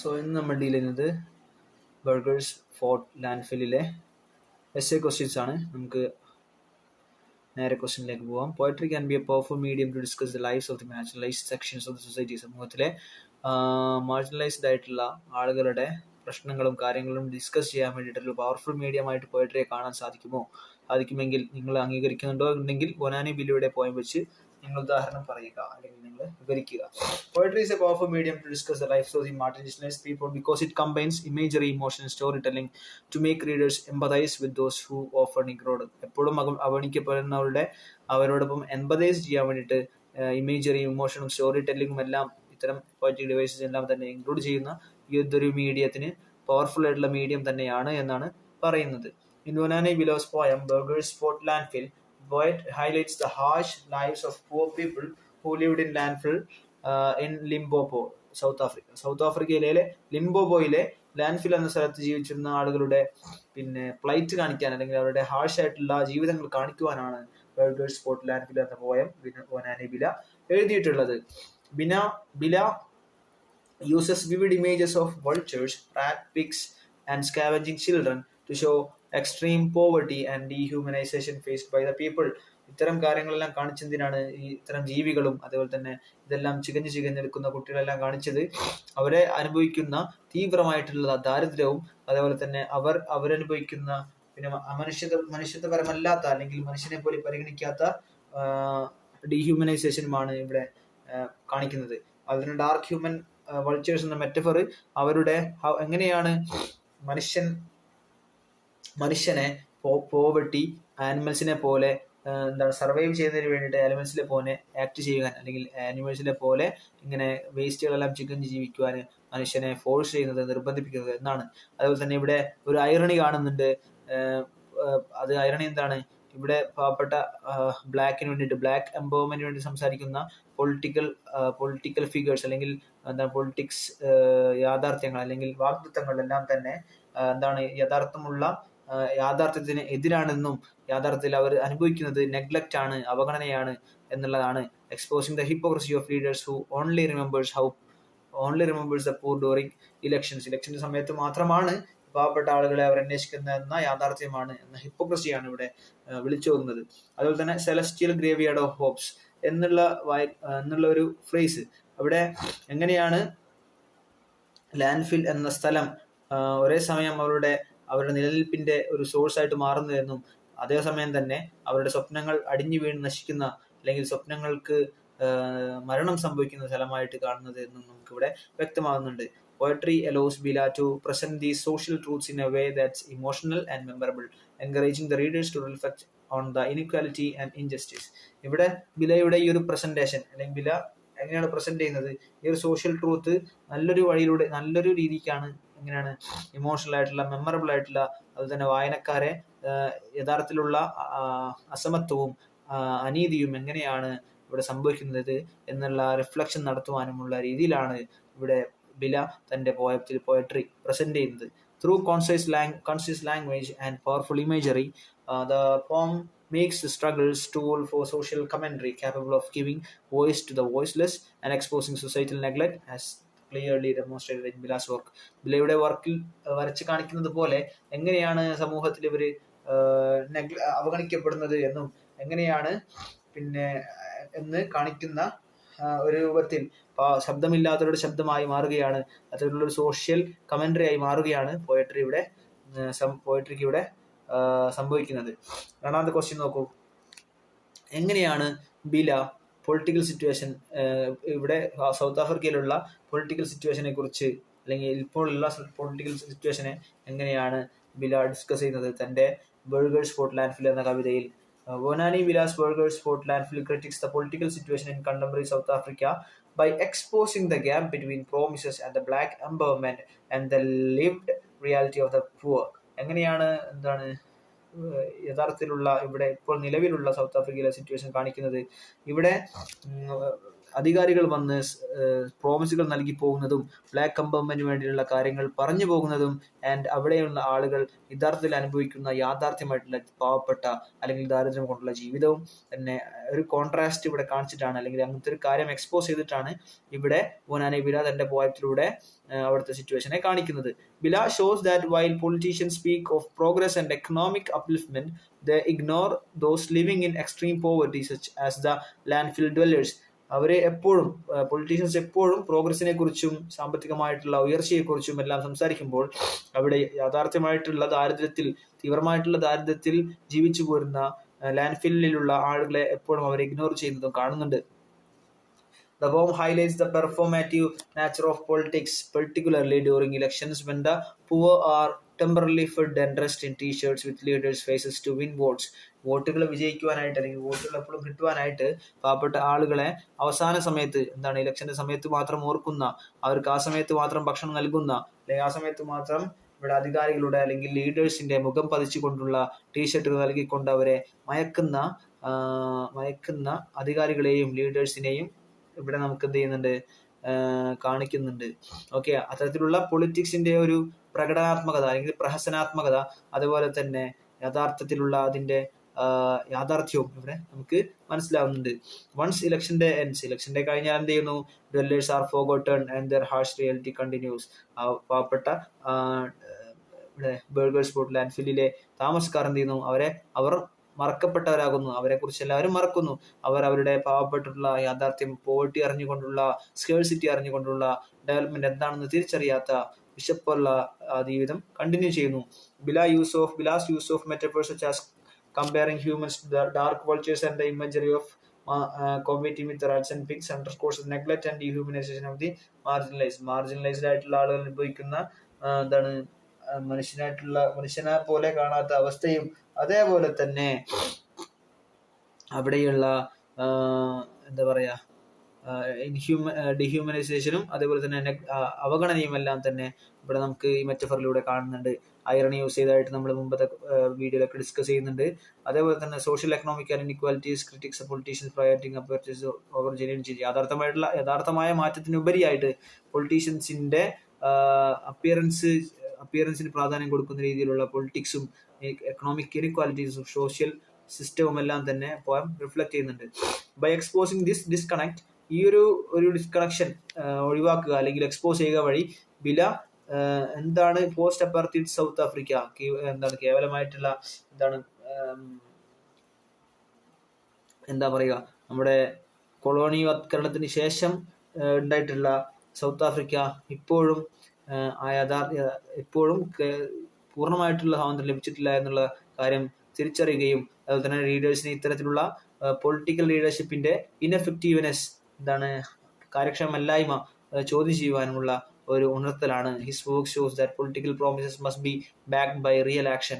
So ഇന്ന് നമ്മൾ deal ചെയ്യുന്നത് ബർഗേഴ്സ് ഫോർട്ട് ലാൻഡ്ഫില്ലിലെ എസ്സേ ക്വസ്റ്റ്യൻസ് ആണ്. നമുക്ക് നേരെ ക്വസ്റ്റ്യനിലേക്ക് പോവാം. Poetry can be a powerful medium to discuss the lifes of the marginalised sections of the society. സമൂഹത്തിലെ മാർജിനലൈസ്ഡ് ആയിട്ടുള്ള ആളുകളുടെ പ്രശ്നങ്ങളും കാര്യങ്ങളും ഡിസ്കസ് ചെയ്യാൻ വേണ്ടിയിട്ടുള്ള പവർഫുൾ മീഡിയം ആയിട്ട് പോയട്രിയെ കാണാൻ സാധിക്കുമെങ്കിൽ നിങ്ങൾ അംഗീകരിക്കുന്നുണ്ടോ ഉണ്ടെങ്കിൽ ബൊനാനി ബില്ലിയുടെ പോയം വെച്ച് നിങ്ങൾ ഉദാഹരണം പറയുക അല്ലെങ്കിൽ നിങ്ങൾ വിവരിക്കുക. Poetry is a powerful medium to discuss the lives of the marginalized people because it combines imagery, emotion, and storytelling to make readers empathize with those who often ignored. എപ്പോഴും അവഗണിക്കപ്പെടുന്നവരുടെ അവരോടൊപ്പം എംപതൈസ് ചെയ്യാൻ വേണ്ടിയിട്ട് ഇമേജറിയും ഇമോഷനും സ്റ്റോറി ടെല്ലിങ്ങും എല്ലാം ഇത്തരം പോയട്രിക് devices എല്ലാം തന്നെ include ചെയ്യുന്ന ഈ ഒരു മീഡിയത്തിന് പവർഫുൾ ആയിട്ടുള്ള മീഡിയം തന്നെയാണ് എന്നാണ് പറയുന്നത്. In Bonani Billow's poem Burgers Fort Landfill, poet highlights the harsh lives of poor people who lived in landfill in Limpopo, south ആഫ്രിക്കയിലെ ലിംബോബോയിലെ ലാൻഡ്ഫിൽ എന്ന സ്ഥലത്ത് ജീവിച്ചിരുന്ന ആളുകളുടെ പ്ലൈറ്റ് കാണിക്കാൻ അല്ലെങ്കിൽ അവരുടെ ഹാർഷ് ആയിട്ടുള്ള ജീവിതങ്ങൾ കാണിക്കുവാനാണ് ബർഗേഴ്സ് ഫോർട്ട് ലാൻഡ്ഫിൽ എന്ന പോയം ബൊനാനി ബില എഴുതിയിട്ടുള്ളത്. ബില uses vivid images of vultures, rat pigs, and scavenging children to show extreme poverty and dehumanization faced by the people. ഇത്തരം കാര്യങ്ങളെല്ലാം കാണിച്ചെന്തിനാണ്? ഈ ഇത്തരം ജീവികളും അതേപോലെ തന്നെ ഇതെല്ലാം ചികഞ്ഞെടുക്കുന്ന കുട്ടികളെല്ലാം കാണിച്ചത് അവരെ അനുഭവിക്കുന്ന തീവ്രമായിട്ടുള്ള ദാരിദ്ര്യവും അതേപോലെ തന്നെ അവരനുഭവിക്കുന്ന മനുഷ്യത്വപരമല്ലാത്ത അല്ലെങ്കിൽ മനുഷ്യനെ പോലെ പരിഗണിക്കാത്ത ഡീഹ്യൂമനൈസേഷനുമാണ് ഇവിടെ കാണിക്കുന്നത്. അതിന് ഡാർക്ക് ഹ്യൂമൻ വൾച്ചേഴ്സ് എന്ന മെറ്റഫർ അവരുടെ എങ്ങനെയാണ് മനുഷ്യനെ പോവർട്ടി ആനിമൽസിനെ പോലെ സർവൈവ് ചെയ്യുന്നതിന് വേണ്ടിയിട്ട് ആനിമൽസിലെ പോലെ ആക്ട് ചെയ്യുവാൻ അല്ലെങ്കിൽ ആനിമൽസിലെ പോലെ ഇങ്ങനെ വേസ്റ്റുകളെല്ലാം ചികഞ്ഞ് ജീവിക്കുവാൻ മനുഷ്യനെ ഫോഴ്സ് ചെയ്യുന്നത്, നിർബന്ധിപ്പിക്കുന്നത് എന്നാണ്. അതുപോലെ തന്നെ ഇവിടെ ഒരു ഐറണി കാണുന്നുണ്ട്. അത് ഐറണി എന്താണ്? ഇവിടെ പാവപ്പെട്ട ബ്ലാക്കിന് വേണ്ടിയിട്ട്, ബ്ലാക്ക് എംപവർമെന്റിന് വേണ്ടി സംസാരിക്കുന്ന പൊളിറ്റിക്കൽ ഫിഗേഴ്സ് അല്ലെങ്കിൽ പൊളിറ്റിക്സ് യാഥാർത്ഥ്യങ്ങൾ അല്ലെങ്കിൽ വാഗ്ദത്തങ്ങൾ എല്ലാം തന്നെ യാഥാർത്ഥ്യത്തിന് എതിരാണെന്നും യാഥാർത്ഥ്യത്തിൽ അവർ അനുഭവിക്കുന്നത് നെഗ്ലക്റ്റ് ആണ്, അവഗണനയാണ് എന്നുള്ളതാണ്. Exposing the hypocrisy of leaders who only remembers the poor during ഇലക്ഷന്റെ സമയത്ത് മാത്രമാണ് പാവപ്പെട്ട ആളുകളെ അവർ അന്വേഷിക്കുന്ന എന്ന യാഥാർത്ഥ്യമാണ് എന്ന ഹിപ്പോക്രസിയാണ് ഇവിടെ വിളിച്ചോതുന്നത്. അതുപോലെ തന്നെ സെലസ്റ്റിയൽ ഗ്രേവിയാർഡ് ഓഫ് ഹോപ്സ് എന്നുള്ള ഒരു ഫ്രേസ് അവിടെ എങ്ങനെയാണ് ലാൻഡ്ഫിൽ എന്ന സ്ഥലം ഒരേ സമയം അവരുടെ നിലനിൽപ്പിന്റെ ഒരു സോഴ്സ് ആയിട്ട് മാറുന്നതെന്നും അതേസമയം തന്നെ അവരുടെ സ്വപ്നങ്ങൾ അടിഞ്ഞു വീണ് നശിക്കുന്ന അല്ലെങ്കിൽ സ്വപ്നങ്ങൾക്ക് മരണം സംഭവിക്കുന്ന സ്ഥലമായിട്ട് കാണുന്നത് എന്നും നമുക്കിവിടെ വ്യക്തമാകുന്നുണ്ട്. Poetry allows Bila to present these social truths in a way that's emotional and memorable, encouraging the readers to reflect on the inequality and injustice. ഇവിടെ ബിലയുടെ ഈ ഒരു പ്രസന്റേഷൻ അല്ലെങ്കിൽ ബില എങ്ങനെയാണ് പ്രസന്റ് ചെയ്യുന്നത്? ഈ ഒരു സോഷ്യൽ ട്രൂത്ത് നല്ലൊരു രീതിക്കാണ് എങ്ങനെയാണ് ഇമോഷണൽ ആയിട്ടുള്ള, മെമ്മറബിൾ ആയിട്ടുള്ള, അതുപോലെ തന്നെ വായനക്കാരെ യഥാർത്ഥത്തിലുള്ള അസമത്വവും അനീതിയും എങ്ങനെയാണ് ഇവിടെ സംഭവിക്കുന്നത് എന്നുള്ള റിഫ്ലക്ഷൻ നടത്തുവാനുമുള്ള രീതിയിലാണ് ഇവിടെ ബില തന്റെ പോയട്രി പ്രസന്റ് ചെയ്യുന്നത്. Through concise language and powerful imagery, the poem makes the struggles tool for social commentary capable of giving voice to the voiceless and exposing societal neglect as clearly demonstrated in Bila's work. ബിലയുടെ വർക്കിൽ വരച്ച് കാണിക്കുന്നത് പോലെ എങ്ങനെയാണ് സമൂഹത്തിൽ ഇവര് അവഗണിക്കപ്പെടുന്നത് എന്നും എങ്ങനെയാണ് എന്ന് കാണിക്കുന്ന ഒരു രൂപത്തിൽ ശബ്ദമില്ലാത്തവരുടെ ശബ്ദമായി മാറുകയാണ്, അതിലുള്ള ഒരു സോഷ്യൽ കമന്ററി ആയി മാറുകയാണ് പോയട്രിക്ക് ഇവിടെ സംഭവിക്കുന്നത്. രണ്ടാമത്തെ ക്വസ്റ്റ്യൻ നോക്കൂ. എങ്ങനെയാണ് ബില പൊളിറ്റിക്കൽ സിറ്റുവേഷൻ, ഇവിടെ സൗത്ത് ആഫ്രിക്കയിലുള്ള പൊളിറ്റിക്കൽ സിറ്റുവേഷനെ കുറിച്ച് അല്ലെങ്കിൽ ഇപ്പോഴുള്ള പൊളിറ്റിക്കൽ സിറ്റുവേഷനെ എങ്ങനെയാണ് ബില ഡിസ്കസ് ചെയ്യുന്നത് തന്റെ ബർഗേഴ്സ് ഫോർട്ട് ലാൻഡ്ഫിൽ എന്ന കവിതയിൽ? Bonani Bila's Burgers Fort Landfill critiques the political situation in contemporary South Africa by exposing the gap between promises and the black empowerment and the lived reality of the poor. എങ്ങനെയാണ് യഥാർത്ഥത്തിലുള്ള ഇവിടെ ഇപ്പോൾ നിലവിലുള്ള south ആഫ്രിക്കയിലെ situation കാണിക്കുന്നത്? ഇവിടെ അധികാരികൾ വന്ന് പ്രോമിസുകൾ നൽകി പോകുന്നതും ബ്ലാക്ക് എംപവർമെന്റിന് വേണ്ടിയുള്ള കാര്യങ്ങൾ പറഞ്ഞു പോകുന്നതും ആൻഡ് അവിടെയുള്ള ആളുകൾ യഥാർത്ഥത്തിൽ അനുഭവിക്കുന്ന യാഥാർത്ഥ്യമായിട്ടുള്ള പാവപ്പെട്ട അല്ലെങ്കിൽ ദാരിദ്ര്യം കൊണ്ടുള്ള ജീവിതവും തന്നെ ഒരു കോൺട്രാസ്റ്റ് ഇവിടെ കാണിച്ചിട്ടാണ്, അല്ലെങ്കിൽ അങ്ങനത്തെ ഒരു കാര്യം എക്സ്പോസ് ചെയ്തിട്ടാണ് ഇവിടെ ബൊനാനെ വില തന്റെ പോയത്തിലൂടെ അവിടുത്തെ സിറ്റുവേഷനെ കാണിക്കുന്നത്. Bila shows that while politicians speak of progress and economic upliftment, they ignore those living in extreme poverty such as the landfill dwellers. അവരെ എപ്പോഴും പൊളിറ്റീഷ്യൻസ് എപ്പോഴും പ്രോഗ്രസിനെ കുറിച്ചും സാമ്പത്തികമായിട്ടുള്ള ഉയർച്ചയെക്കുറിച്ചും എല്ലാം സംസാരിക്കുമ്പോൾ അവിടെ യാഥാർത്ഥ്യമായിട്ടുള്ള ദാരിദ്ര്യത്തിൽ, തീവ്രമായിട്ടുള്ള ദാരിദ്ര്യത്തിൽ ജീവിച്ചു പോരുന്ന ലാൻഡ് ഫില്ലിലുള്ള ആളുകളെ എപ്പോഴും അവർ ഇഗ്നോർ ചെയ്യുന്നതും കാണുന്നുണ്ട്. The poem highlights the performative nature of politics, particularly during elections when the poor are temporarily fed and dressed in t-shirts with leaders' faces to win votes. വോട്ടുകൾ വിജയിക്കുവാനായിട്ട് അല്ലെങ്കിൽ വോട്ടുകൾ എപ്പോഴും കിട്ടുവാനായിട്ട് പാവപ്പെട്ട ആളുകളെ അവസാന സമയത്ത്, എന്താണ്, ഇലക്ഷന്റെ സമയത്ത് മാത്രം ഓർക്കുന്ന, അവർക്ക് ആ സമയത്ത് മാത്രം ഭക്ഷണം നൽകുന്ന, അല്ലെങ്കിൽ ആ സമയത്ത് മാത്രം ഇവിടെ അധികാരികളുടെ അല്ലെങ്കിൽ ലീഡേഴ്സിന്റെ മുഖം പതിച്ചുകൊണ്ടുള്ള ടീഷർട്ടുകൾ നൽകിക്കൊണ്ട് അവരെ മയക്കുന്ന അധികാരികളെയും ലീഡേഴ്സിനെയും ഇവിടെ നമുക്ക് എന്ത് ചെയ്യുന്നുണ്ട്, കാണിക്കുന്നുണ്ട്. ഓക്കെ, അത്തരത്തിലുള്ള പൊളിറ്റിക്സിന്റെ ഒരു പ്രകടനാത്മകത അല്ലെങ്കിൽ പ്രഹസനാത്മകത, അതുപോലെ തന്നെ യഥാർത്ഥത്തിലുള്ള അതിന്റെ യാഥാർത്ഥ്യവും ഇവിടെ നമുക്ക് മനസ്സിലാവുന്നുണ്ട്. വൺസ് ഇലക്ഷന്റെ എൻഡ്സ്, ഇലക്ഷന്റെ കഴിഞ്ഞാൽ എന്ത് ചെയ്യുന്നു, dwellers are forgotten and their harsh reality continues. പാവപ്പെട്ട ഇവിടെ ബർഗേഴ്സ് ബോട്ട് ലാൻഡ്ഫില്ലിലെ താമസക്കാർ എന്ത് ചെയ്യുന്നു, അവർ മറക്കപ്പെട്ടവരാകുന്നു, അവരെ കുറിച്ച് എല്ലാവരും മറക്കുന്നു. അവർ അവരുടെ പാവപ്പെട്ടുള്ള യാഥാർത്ഥ്യം, പോവർട്ടി അറിഞ്ഞുകൊണ്ടുള്ള, സ്കേഴ്സിറ്റി അറിഞ്ഞുകൊണ്ടുള്ള ഡെവലപ്മെന്റ് എന്താണെന്ന് തിരിച്ചറിയാത്ത വിശപ്പുള്ള ജീവിതം കണ്ടിന്യൂ ചെയ്യുന്നു. Bila's use of metaphors such as comparing humans to the dark vultures and the imagery of competing with rats and pigs underscores the neglect and dehumanization of the marginalized ആയിട്ടുള്ള ആളുകൾ അനുഭവിക്കുന്ന എന്താണ്, മനുഷ്യനെ പോലെ കാണാത്ത അവസ്ഥയും, അതേപോലെ തന്നെ അവിടെയുള്ള എന്താ പറയാ ഡിഹ്യൂമനൈസേഷനും അതേപോലെ തന്നെ അവഗണനയും എല്ലാം തന്നെ ഇവിടെ നമുക്ക് ഈ മെറ്റഫറിലൂടെ കാണുന്നുണ്ട്. ഐറണി യൂസ് ചെയ്തതായിട്ട് നമ്മൾ മുമ്പത്തെ വീഡിയോയിലൊക്കെ ഡിസ്കസ് ചെയ്യുന്നുണ്ട്. അതേപോലെ തന്നെ social economic and equalities critics politicians prioritising appearances over genuine change. യഥാർത്ഥമായ മാറ്റത്തിനുപരിയായിട്ട് പൊളിറ്റീഷ്യൻസിന്റെ അപ്പിയറൻസിന് പ്രാധാന്യം കൊടുക്കുന്ന രീതിയിലുള്ള പൊളിറ്റിക്സും എക്കണോമിക് ഇൻഇക്വാലിറ്റീസും സോഷ്യൽ സിസ്റ്റവും എല്ലാം തന്നെ പോയം റിഫ്ലക്ട് ചെയ്യുന്നുണ്ട്. ബൈ എക്സ്പോസിങ് ദിസ് ഡിസ്കണക്ട്, ഈ ഒരു ഡിസ്കണക്ഷൻ ഒഴിവാക്കുക അല്ലെങ്കിൽ എക്സ്പോസ് ചെയ്യുക വഴി ബില എന്താണ് പോസ്റ്റ് അപ്പാർത്തൈഡ് സൗത്ത് ആഫ്രിക്ക, എന്താണ് കേവലമായിട്ടുള്ള എന്താ പറയുക, നമ്മുടെ കൊളോണിവത്കരണത്തിന് ശേഷം ഉണ്ടായിട്ടുള്ള സൗത്ത് ആഫ്രിക്ക ഇപ്പോഴും പൂർണ്ണമായിട്ടുള്ള സ്വാതന്ത്ര്യം ലഭിച്ചിട്ടില്ല എന്നുള്ള കാര്യം തിരിച്ചറിയുകയും അതുപോലെ തന്നെ ലീഡേഴ്സിന് ഇത്തരത്തിലുള്ള പൊളിറ്റിക്കൽ ലീഡർഷിപ്പിന്റെ ഇൻഎഫക്റ്റീവ്നെസ്, കാര്യക്ഷമമല്ലായ്മ ചോദ്യം ചെയ്യുവാനുമുള്ള ഒരു ഉണർത്തലാണ്. His work shows that political promises must be backed by real action.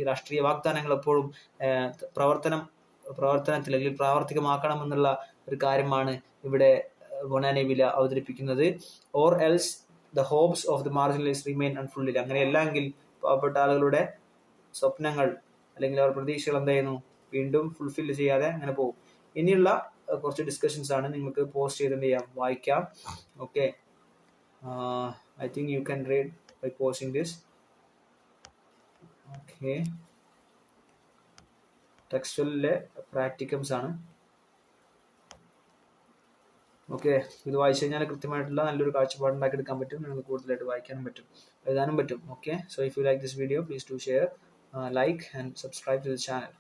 രാഷ്ട്രീയ വാഗ്ദാനങ്ങൾ എപ്പോഴും പ്രവർത്തനത്തിൽ അല്ലെങ്കിൽ പ്രാവർത്തികമാക്കണമെന്നുള്ള ഒരു കാര്യമാണ് ഇവിടെ ബൊനാനെ വില അവതരിപ്പിക്കുന്നത്. Or else the hopes of the marginalised remain unfulfilled. അങ്ങനെയല്ലെങ്കിൽ പാവപ്പെട്ട ആളുകളുടെ സ്വപ്നങ്ങൾ അല്ലെങ്കിൽ അവർ പ്രതീക്ഷകൾ എന്തായിരുന്നു, വീണ്ടും ഫുൾഫിൽ ചെയ്യാതെ അങ്ങനെ പോകും. ഇനിയുള്ള കുറച്ച് ഡിസ്കഷൻസ് ആണ്, നിങ്ങൾക്ക് പോസ്റ്റ് ചെയ്ത് വായിക്കാം. Okay, I think you can read by posting this. Okay, ടെക്സ്റ്റലിലെ പ്രാക്ടിക്കംസ് ആണ്. ഓക്കെ, ഇത് വായിച്ചു കഴിഞ്ഞാൽ കൃത്യമായിട്ടുള്ള നല്ലൊരു കാഴ്ചപ്പാട് ഉണ്ടാക്കിയെടുക്കാൻ പറ്റും. നിങ്ങൾക്ക് കൂടുതലായിട്ട് വായിക്കാനും പറ്റും, എഴുതാനും പറ്റും. Okay, so if you like this video, please do share, like and subscribe to the channel.